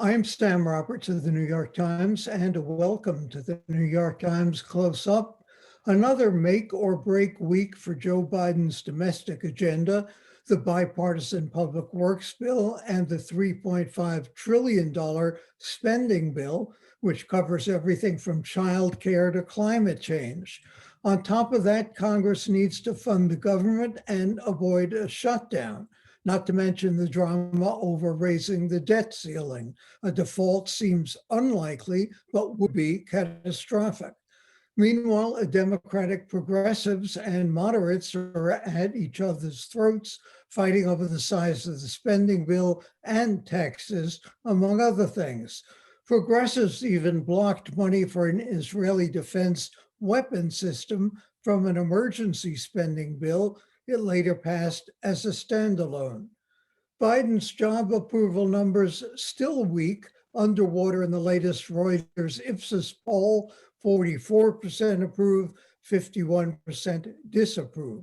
I'm Sam Roberts of the New York Times, and welcome to the New York Times Close Up, another make or break week for Joe Biden's domestic agenda, the bipartisan public works bill, and the $3.5 trillion spending bill, which covers everything from child care to climate change. On top of that, Congress needs to fund the government and avoid a shutdown. Not to mention the drama over raising the debt ceiling. A default seems unlikely, but would be catastrophic. Meanwhile, Democratic progressives and moderates are at each other's throats, fighting over the size of the spending bill and taxes, among other things. Progressives even blocked money for an Israeli defense weapon system from an emergency spending bill it later passed as a standalone. Biden's job approval numbers still weak, underwater in the latest Reuters Ipsos poll, 44% approve, 51% disapprove.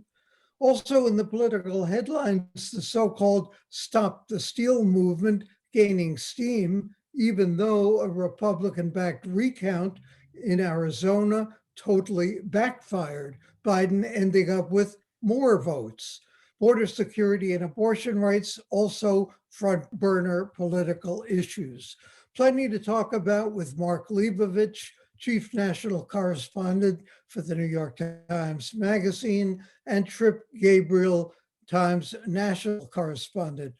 Also in the political headlines, the so-called Stop the Steal movement gaining steam, even though a Republican-backed recount in Arizona totally backfired, Biden ending up with more votes. Border security and abortion rights, also front burner political issues. Plenty to talk about with Mark Leibovich, chief national correspondent for the New York Times Magazine, and Trip Gabriel, Times national correspondent.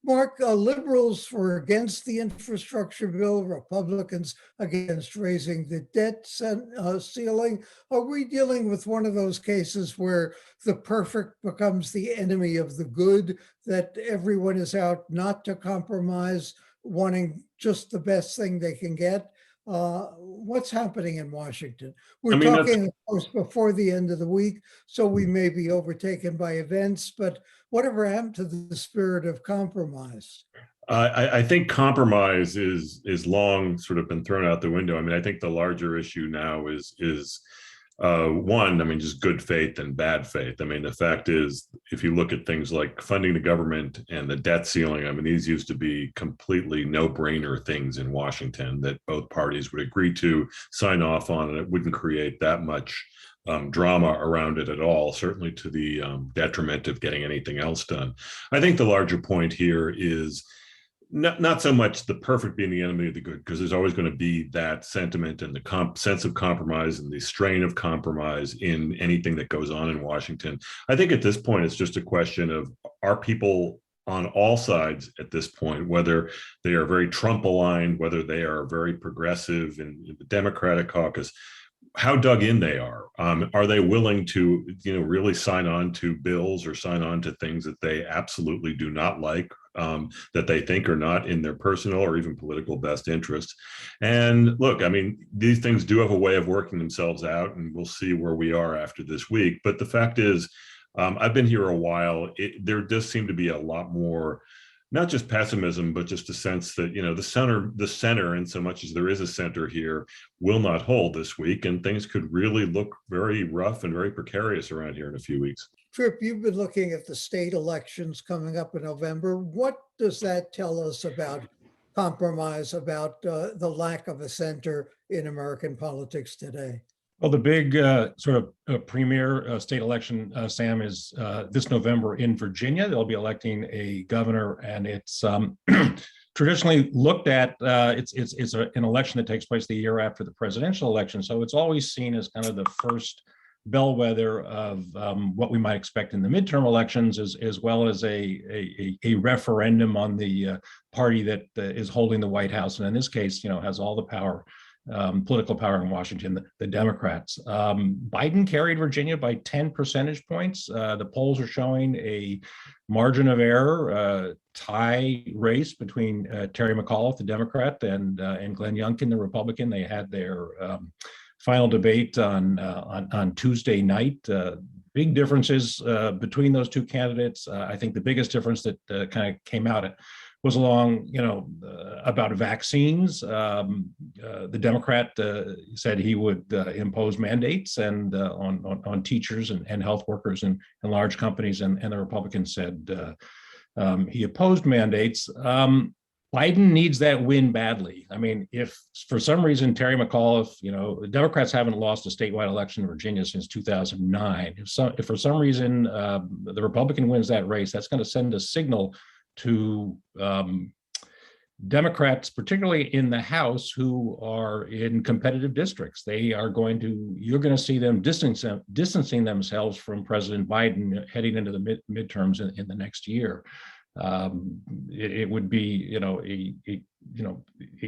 Mark, liberals were against the infrastructure bill, Republicans against raising the debt ceiling. Are we dealing with one of those cases where the perfect becomes the enemy of the good, that everyone is out not to compromise, wanting just the best thing they can get? What's happening in Washington? We're talking, of course, before the end of the week, so we may be overtaken by events, but whatever happened to the spirit of compromise? I think compromise is long sort of been thrown out the window. I mean, I think the larger issue now is one, I mean, just good faith and bad faith. I mean, the fact is, if you look at things like funding the government and the debt ceiling, I mean, these used to be completely no-brainer things in Washington that both parties would agree to, sign off on, and it wouldn't create that much drama around it at all, certainly to the detriment of getting anything else done. I think the larger point here is not so much the perfect being the enemy of the good, because there's always going to be that sentiment and the sense of compromise and the strain of compromise in anything that goes on in Washington. I think at this point, it's just a question of, are people on all sides at this point, whether they are very Trump aligned, whether they are very progressive in the Democratic caucus, how dug in they are. Are they willing to, really sign on to bills or sign on to things that they absolutely do not like, that they think are not in their personal or even political best interests? And look, I mean, these things do have a way of working themselves out, and we'll see where we are after this week. But the fact is, I've been here a while. There does seem to be a lot more, not just pessimism, but just a sense that, the center, in so much as there is a center here, will not hold this week, and things could really look very rough and very precarious around here in a few weeks. Trip, you've been looking at the state elections coming up in November. What does that tell us about compromise, about the lack of a center in American politics today? Well, the big premier state election, Sam, is this November in Virginia. They'll be electing a governor, and it's traditionally looked at. It's an election that takes place the year after the presidential election, so it's always seen as kind of the first bellwether of what we might expect in the midterm elections, as well as a referendum on the party that is holding the White House, and in this case, has all the power. Political power in Washington, the Democrats. Biden carried Virginia by 10 percentage points. The polls are showing a margin of error, tie race between Terry McAuliffe, the Democrat, and Glenn Youngkin, the Republican. They had their final debate on Tuesday night. Big differences between those two candidates. I think the biggest difference that kind of came out was along, about vaccines. The Democrat said he would impose mandates and on teachers and health workers and large companies, and the Republican said he opposed mandates. Biden needs that win badly. I mean, if for some reason Terry McAuliffe, the Democrats haven't lost a statewide election in Virginia since 2009. If for some reason the Republican wins that race, that's going to send a signal to Democrats, particularly in the House, who are in competitive districts. You're going to see them distancing themselves from President Biden heading into the midterms in the next year. It would be,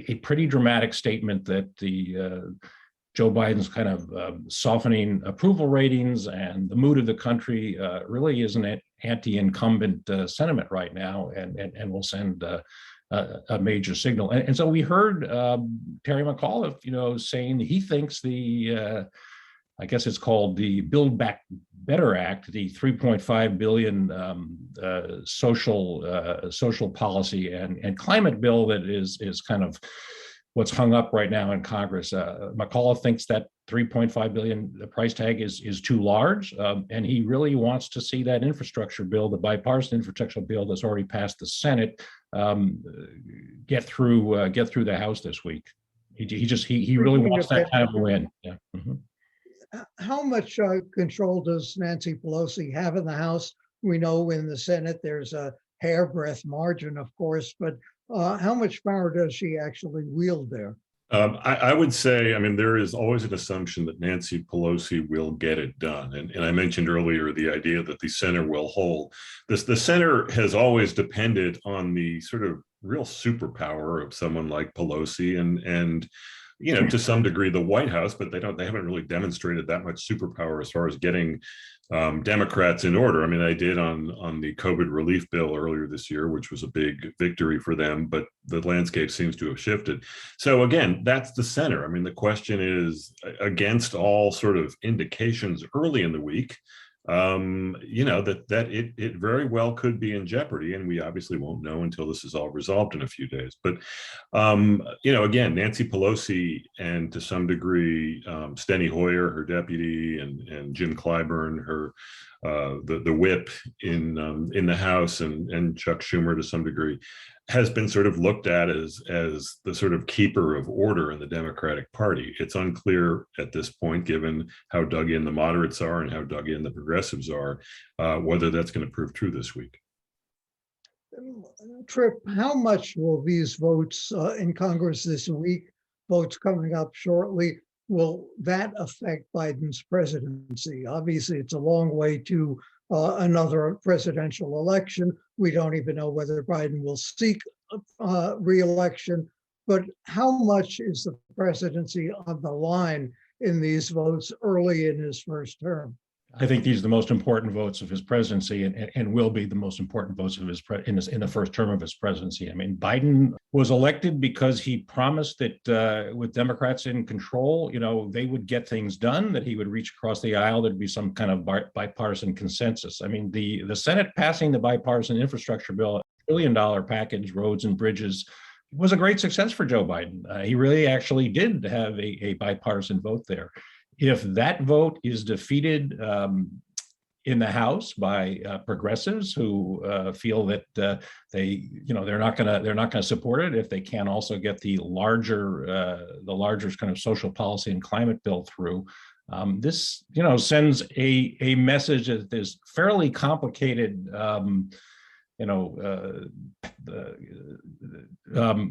a pretty dramatic statement that Joe Biden's kind of softening approval ratings and the mood of the country really is an anti-incumbent sentiment right now, and will send a major signal. And so we heard Terry McAuliffe, saying he thinks I guess it's called the Build Back Better Act, the $3.5 billion social policy and climate bill that is kind of what's hung up right now in Congress. McAuliffe thinks that $3.5 billion price tag is too large, and he really wants to see that infrastructure bill, the bipartisan infrastructure bill that's already passed the Senate, get through the House this week. He really wants that kind of a win. Yeah. Mm-hmm. How much control does Nancy Pelosi have in the House? We know in the Senate there's a hairbreadth margin, of course, but how much power does she actually wield there? I would say, there is always an assumption that Nancy Pelosi will get it done. And I mentioned earlier the idea that the center will hold. The center has always depended on the sort of real superpower of someone like Pelosi and to some degree the White House, but they haven't really demonstrated that much superpower as far as getting Democrats in order. They did on the COVID relief bill earlier this year, which was a big victory for them, but the landscape seems to have shifted. So again, that's the center. The question is, against all sort of indications early in the week, that it very well could be in jeopardy, and we obviously won't know until this is all resolved in a few days. But again, Nancy Pelosi and to some degree Steny Hoyer, her deputy, and Jim Clyburn, her the whip in the House, and Chuck Schumer to some degree, has been sort of looked at as the sort of keeper of order in the Democratic Party. It's unclear at this point, given how dug in the moderates are and how dug in the progressives are, whether that's going to prove true this week. Trip, how much will these votes in Congress this week, votes coming up shortly, will that affect Biden's presidency? Obviously, it's a long way to another presidential election. We don't even know whether Biden will seek re-election, but how much is the presidency on the line in these votes early in his first term? I think these are the most important votes of his presidency, and will be the most important votes of in the first term of his presidency. Biden was elected because he promised that with Democrats in control, they would get things done, that he would reach across the aisle, there'd be some kind of bipartisan consensus. The Senate passing the bipartisan infrastructure bill, $1 billion package, roads and bridges, was a great success for Joe Biden. He really actually did have a bipartisan vote there. If that vote is defeated in the House by progressives who feel that they're not going to support it, if they can't also get the larger kind of social policy and climate bill through, this sends a message that there's fairly complicated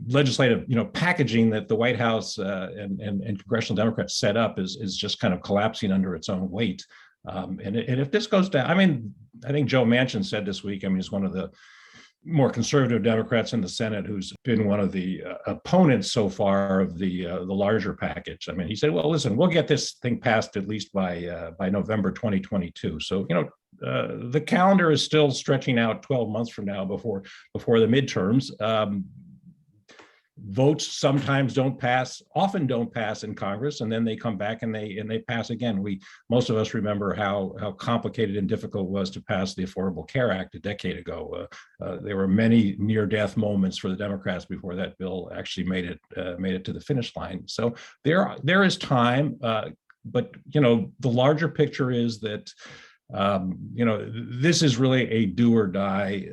legislative, packaging that the White House and congressional Democrats set up is just kind of collapsing under its own weight. And if this goes down, I think Joe Manchin said this week, he's one of the more conservative Democrats in the Senate who's been one of the opponents so far of the larger package. He said, well, listen, we'll get this thing passed at least by November 2022. So, the calendar is still stretching out 12 months from now before the midterms. Votes sometimes often don't pass in Congress, and then they come back and they pass again. Most of us remember how complicated and difficult it was to pass the Affordable Care Act a decade ago. There were many near-death moments for the Democrats before that bill actually made it to the finish line. So there is time, but the larger picture is that this is really a do or die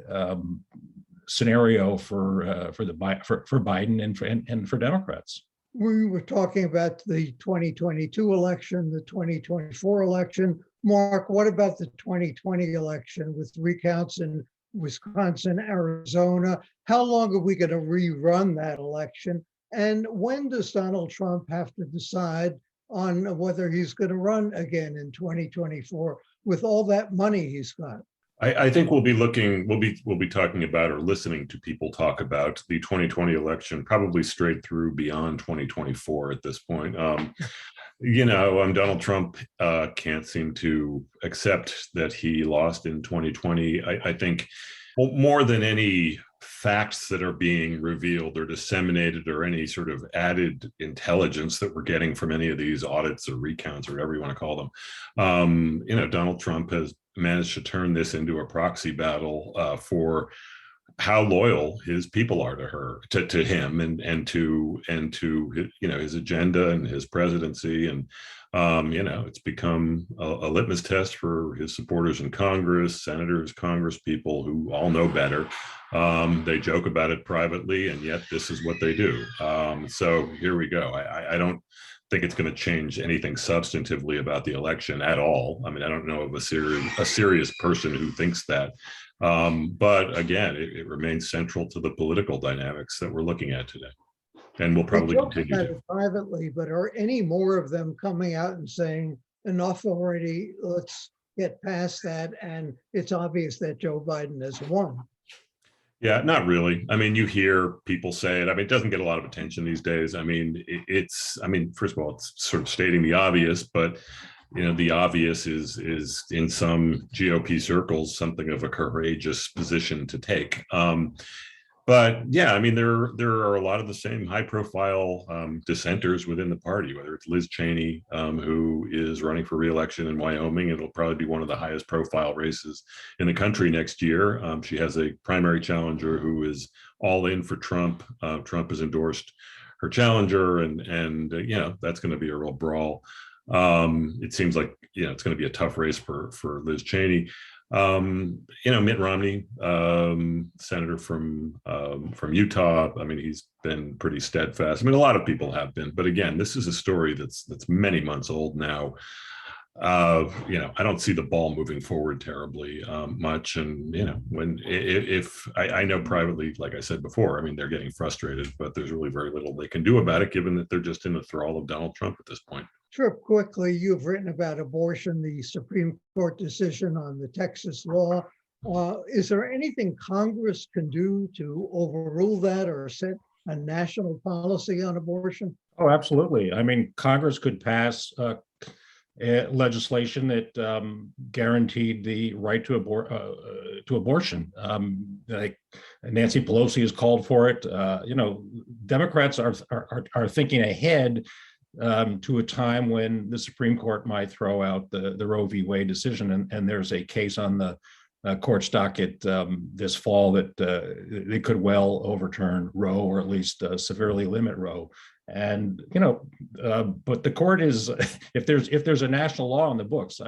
scenario for Biden and for Democrats. We were talking about the 2022 election, the 2024 election. Mark, what about the 2020 election with recounts in Wisconsin, Arizona? How long are we going to rerun that election? And when does Donald Trump have to decide on whether he's going to run again in 2024 with all that money he's got? I think we'll be talking about or listening to people talk about the 2020 election probably straight through beyond 2024 at this point. Donald Trump can't seem to accept that he lost in 2020. I think more than any facts that are being revealed or disseminated or any sort of added intelligence that we're getting from any of these audits or recounts or whatever you want to call them, Donald Trump has managed to turn this into a proxy battle for how loyal his people are to him and to his agenda and his presidency. And it's become a litmus test for his supporters in Congress, senators, Congress people who all know better. They joke about it privately, and yet this is what they do. So here we go. I don't think it's going to change anything substantively about the election at all. I mean, I don't know of a serious person who thinks that. But again, it remains central to the political dynamics that we're looking at today, and will probably continue to. Privately, but are any more of them coming out and saying enough already? Let's get past that, and it's obvious that Joe Biden has won. Yeah, not really. I mean, you hear people say it. I mean, it doesn't get a lot of attention these days. I mean, first of all, it's sort of stating the obvious, but the obvious is in some GOP circles something of a courageous position to take. But yeah, I mean, there are a lot of the same high-profile dissenters within the party, whether it's Liz Cheney, who is running for re-election in Wyoming. It'll probably be one of the highest profile races in the country next year. She has a primary challenger who is all in for Trump. Trump has endorsed her challenger, and that's going to be a real brawl. It seems like it's going to be a tough race for Liz Cheney. Mitt Romney, senator from Utah. I mean, he's been pretty steadfast. I mean, a lot of people have been, but again, this is a story that's many months old now. I don't see the ball moving forward terribly much. And if I know privately, like I said before, I mean, they're getting frustrated, but there's really very little they can do about it, given that they're just in the thrall of Donald Trump at this point. Trip, quickly, you've written about abortion, the Supreme Court decision on the Texas law. Is there anything Congress can do to overrule that or set a national policy on abortion? Oh, absolutely. I mean, Congress could pass legislation that guaranteed the right to abortion. Like Nancy Pelosi has called for it. Democrats are thinking ahead to a time when the Supreme Court might throw out the Roe v. Wade decision, and there's a case on the court's docket this fall that they could well overturn Roe, or at least severely limit Roe. And but the court is, if there's a national law on the books,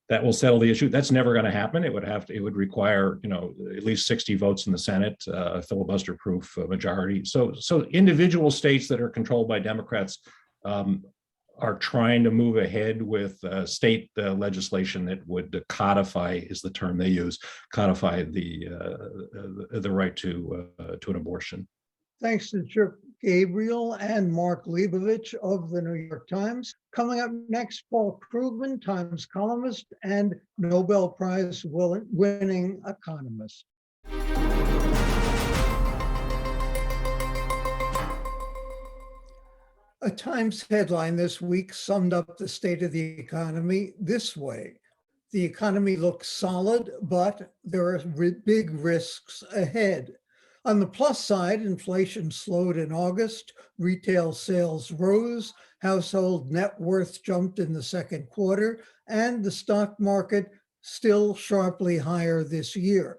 that will settle the issue. That's never going to happen. It would require at least 60 votes in the Senate, a filibuster-proof majority. So individual states that are controlled by Democrats are trying to move ahead with state legislation that would codify, is the term they use, codify the right to an abortion. Thanks to Trip Gabriel and Mark Leibovich of the New York Times. Coming up next, Paul Krugman, Times columnist and Nobel Prize winning economist. A Times headline this week summed up the state of the economy this way: the economy looks solid, but there are big risks ahead. On the plus side, inflation slowed in August, retail sales rose, household net worth jumped in the second quarter, and the stock market still sharply higher this year.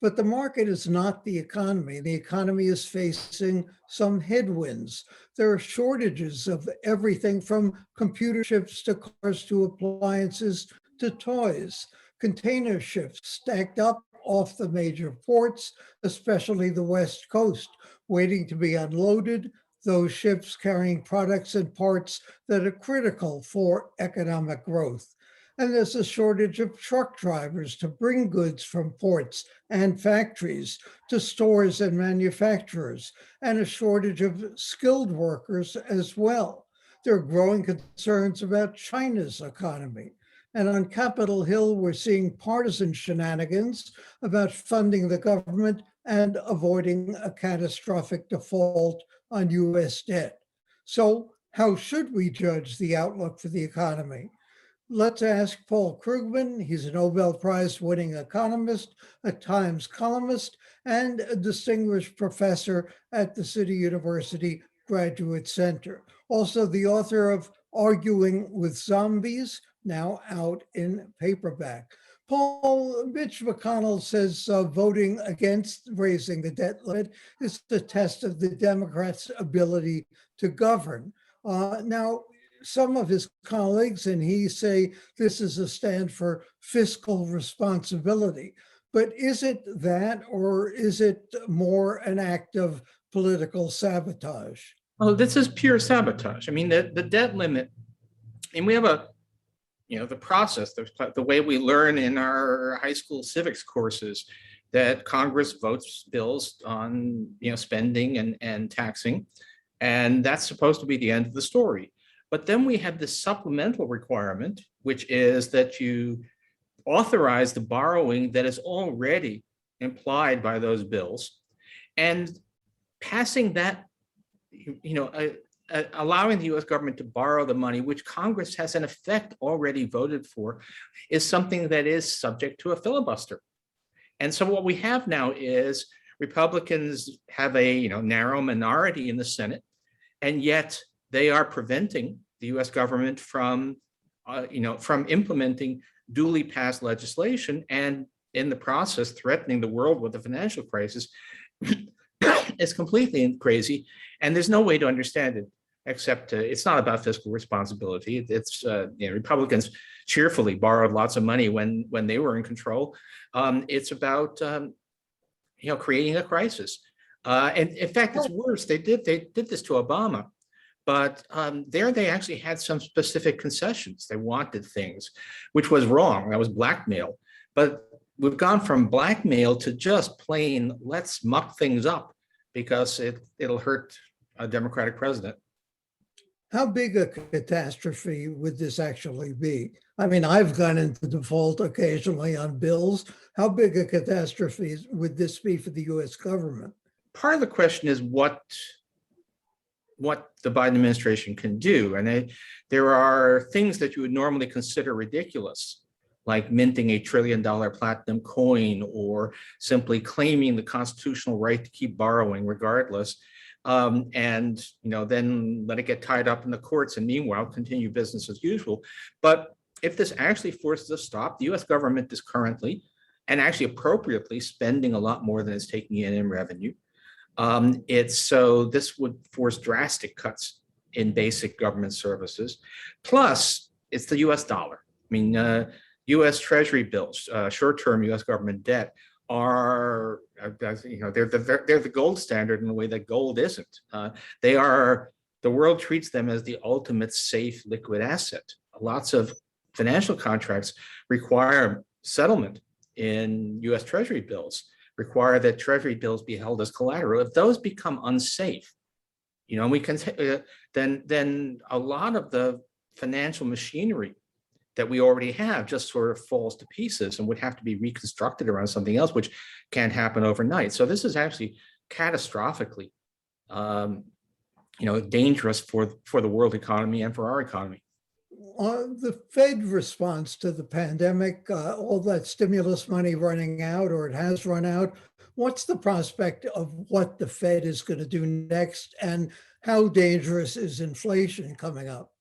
But the market is not the economy. The economy is facing some headwinds. There are shortages of everything from computer chips to cars to appliances to toys. Container ships stacked up off the major ports, especially the West Coast, waiting to be unloaded, those ships carrying products and parts that are critical for economic growth. And there's a shortage of truck drivers to bring goods from ports and factories to stores and manufacturers, and a shortage of skilled workers as well. There are growing concerns about China's economy. And on Capitol Hill, we're seeing partisan shenanigans about funding the government and avoiding a catastrophic default on US debt. So, how should we judge the outlook for the economy? Let's ask Paul Krugman. He's a Nobel Prize winning economist, a Times columnist, and a distinguished professor at the City University Graduate Center. Also the author of Arguing with Zombies, now out in paperback. Paul, Mitch McConnell says voting against raising the debt limit is the test of the Democrats' ability to govern. Now, some of his colleagues and he say this is a stand for fiscal responsibility. But is it that, or is it more an act of political sabotage? Well, this is pure sabotage. I mean, the debt limit, and we have the process, the way we learn in our high school civics courses, that Congress votes bills on, spending and taxing, and that's supposed to be the end of the story. But then we have this supplemental requirement, which is that you authorize the borrowing that is already implied by those bills, and passing that, allowing the US government to borrow the money, which Congress has in effect already voted for, is something that is subject to a filibuster. And so what we have now is Republicans have a narrow minority in the Senate, and yet they are preventing the US government from implementing duly passed legislation, and in the process threatening the world with a financial crisis. It's completely crazy, and there's no way to understand it except it's not about fiscal responsibility. It's Republicans cheerfully borrowed lots of money when they were in control. It's about creating a crisis, and in fact it's worse. They did this to Obama, but there they actually had some specific concessions. They wanted things, which was wrong. That was blackmail. But we've gone from blackmail to just plain let's muck things up because it'll hurt a Democratic president. How big a catastrophe would this actually be? I mean, I've gone into default occasionally on bills. How big a catastrophe would this be for the US government? Part of the question is what the Biden administration can do. And there are things that you would normally consider ridiculous, like minting $1 trillion platinum coin, or simply claiming the constitutional right to keep borrowing regardless. Then let it get tied up in the courts, and meanwhile continue business as usual. But if this actually forces a stop, the US government is currently, and actually appropriately, spending a lot more than it's taking in revenue. So this would force drastic cuts in basic government services. Plus, it's the US dollar. I mean, US Treasury bills, short-term US government debt are, they're the gold standard in a way that gold isn't. The world treats them as the ultimate safe liquid asset. Lots of financial contracts require settlement in US Treasury bills, require that Treasury bills be held as collateral. If those become unsafe, we can then a lot of the financial machinery that we already have just sort of falls to pieces and would have to be reconstructed around something else, which can't happen overnight. So this is actually catastrophically, dangerous for the world economy and for our economy. The Fed response to the pandemic, all that stimulus money running out, or it has run out, what's the prospect of what the Fed is going to do next, and how dangerous is inflation coming up?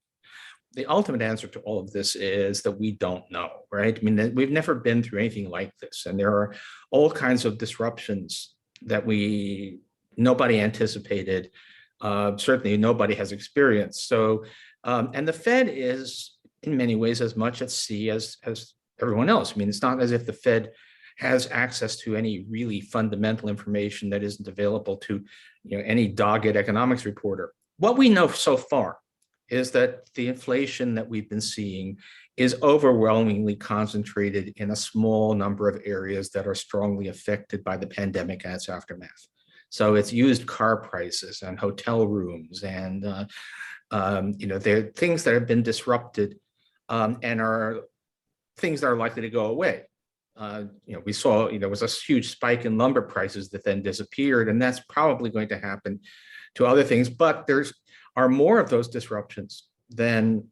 The ultimate answer to all of this is that we don't know, right? I mean, we've never been through anything like this, and there are all kinds of disruptions that nobody anticipated. Certainly nobody has experienced. So, and the Fed is in many ways as much at sea as everyone else. I mean, it's not as if the Fed has access to any really fundamental information that isn't available to any dogged economics reporter. What we know so far is that the inflation that we've been seeing is overwhelmingly concentrated in a small number of areas that are strongly affected by the pandemic and its aftermath. So it's used car prices and hotel rooms and there are things that have been disrupted and are things that are likely to go away. We saw there was a huge spike in lumber prices that then disappeared, and that's probably going to happen to other things. But there's are more of those disruptions than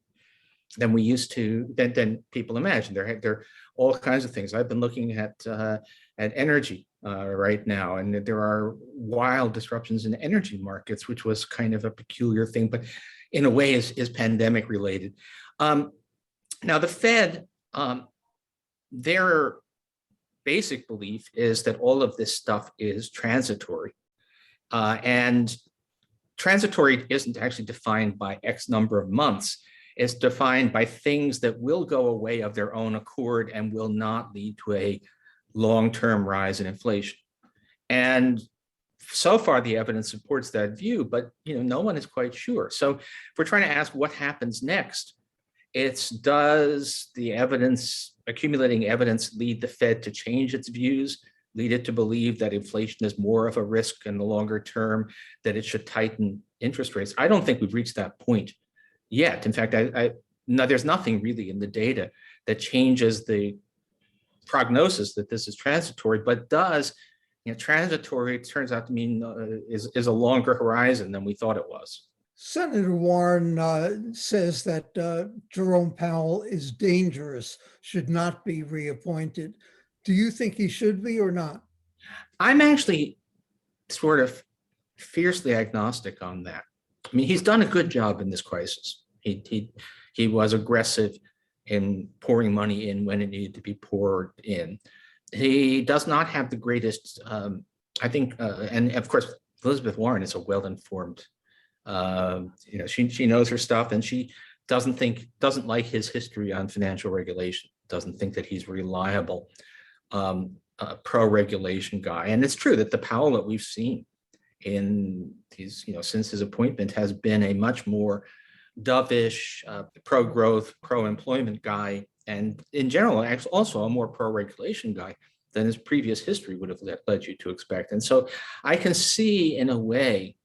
we used to than people imagine. There are all kinds of things. I've been looking at energy right now, and there are wild disruptions in energy markets, which was kind of a peculiar thing, but in a way is pandemic related. Now the Fed, their basic belief is that all of this stuff is transitory, and transitory isn't actually defined by X number of months. It's defined by things that will go away of their own accord and will not lead to a long-term rise in inflation. And so far, the evidence supports that view, but no one is quite sure. So if we're trying to ask what happens next, it's does the evidence, accumulating evidence, lead the Fed to change its views, lead it to believe that inflation is more of a risk in the longer term, that it should tighten interest rates? I don't think we've reached that point yet. In fact, there's nothing really in the data that changes the prognosis that this is transitory, but does, transitory turns out to mean is a longer horizon than we thought it was. Senator Warren says that Jerome Powell is dangerous, should not be reappointed. Do you think he should be or not? I'm actually sort of fiercely agnostic on that. I mean, he's done a good job in this crisis. He was aggressive in pouring money in when it needed to be poured in. He does not have the greatest, I think, and of course, Elizabeth Warren is a well-informed, she knows her stuff, and she doesn't like his history on financial regulation, doesn't think that he's reliable, pro-regulation guy. And it's true that the Powell that we've seen in his, since his appointment has been a much more dovish, pro-growth, pro-employment guy, and in general, actually also a more pro-regulation guy than his previous history would have led you to expect. And so I can see in a way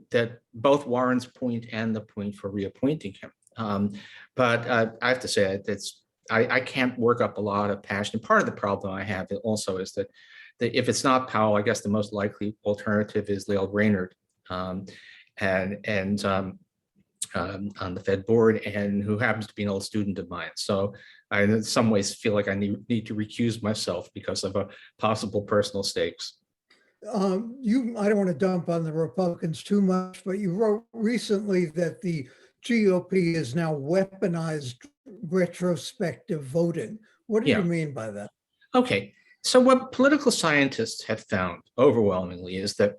that both Warren's point and the point for reappointing him. But I have to say I can't work up a lot of passion. Part of the problem I have also is that if it's not Powell, I guess the most likely alternative is Lael Brainerd, on the Fed board, and who happens to be an old student of mine. So I, in some ways, feel like I need to recuse myself because of a possible personal stakes. I don't want to dump on the Republicans too much, but you wrote recently that the GOP is now weaponized retrospective voting. What do you mean by that? Okay, so what political scientists have found overwhelmingly is that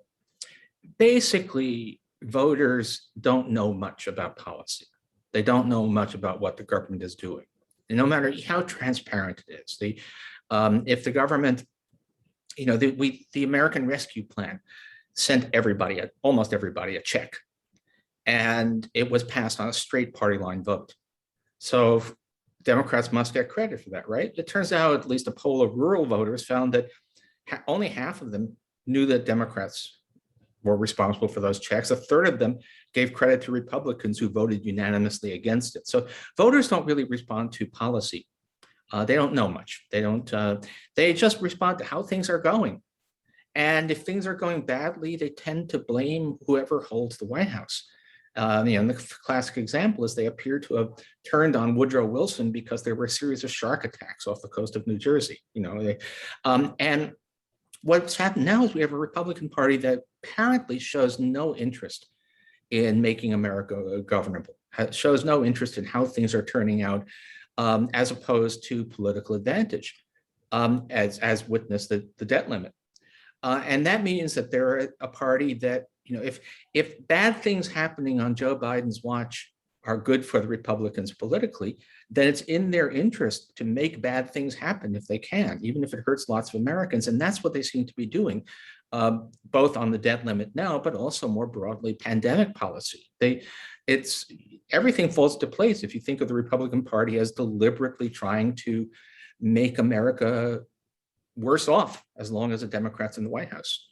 basically voters don't know much about policy. They don't know much about what the government is doing. And no matter how transparent it is, if the government, the American Rescue Plan sent almost everybody a check, and it was passed on a straight party line vote. So Democrats must get credit for that, right? It turns out at least a poll of rural voters found that only half of them knew that Democrats were responsible for those checks. A third of them gave credit to Republicans who voted unanimously against it. So voters don't really respond to policy. They don't know much. They just respond to how things are going. And if things are going badly, they tend to blame whoever holds the White House. The classic example is they appear to have turned on Woodrow Wilson because there were a series of shark attacks off the coast of New Jersey. And what's happened now is we have a Republican Party that apparently shows no interest in making America governable, shows no interest in how things are turning out, as opposed to political advantage, as witnessed the debt limit. And that means that they're a party that, if bad things happening on Joe Biden's watch are good for the Republicans politically, then it's in their interest to make bad things happen if they can, even if it hurts lots of Americans. And that's what they seem to be doing, both on the debt limit now, but also more broadly pandemic policy. Everything falls into place if you think of the Republican Party as deliberately trying to make America worse off as long as the Democrats in the White House.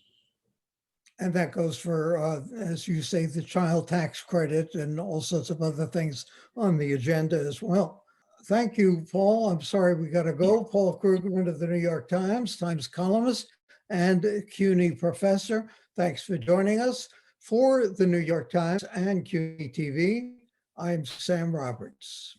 And that goes for, as you say, the child tax credit and all sorts of other things on the agenda as well. Thank you, Paul. I'm sorry we got to go. Paul Krugman of the New York Times columnist and CUNY professor. Thanks for joining us. For the New York Times and CUNY TV, I'm Sam Roberts.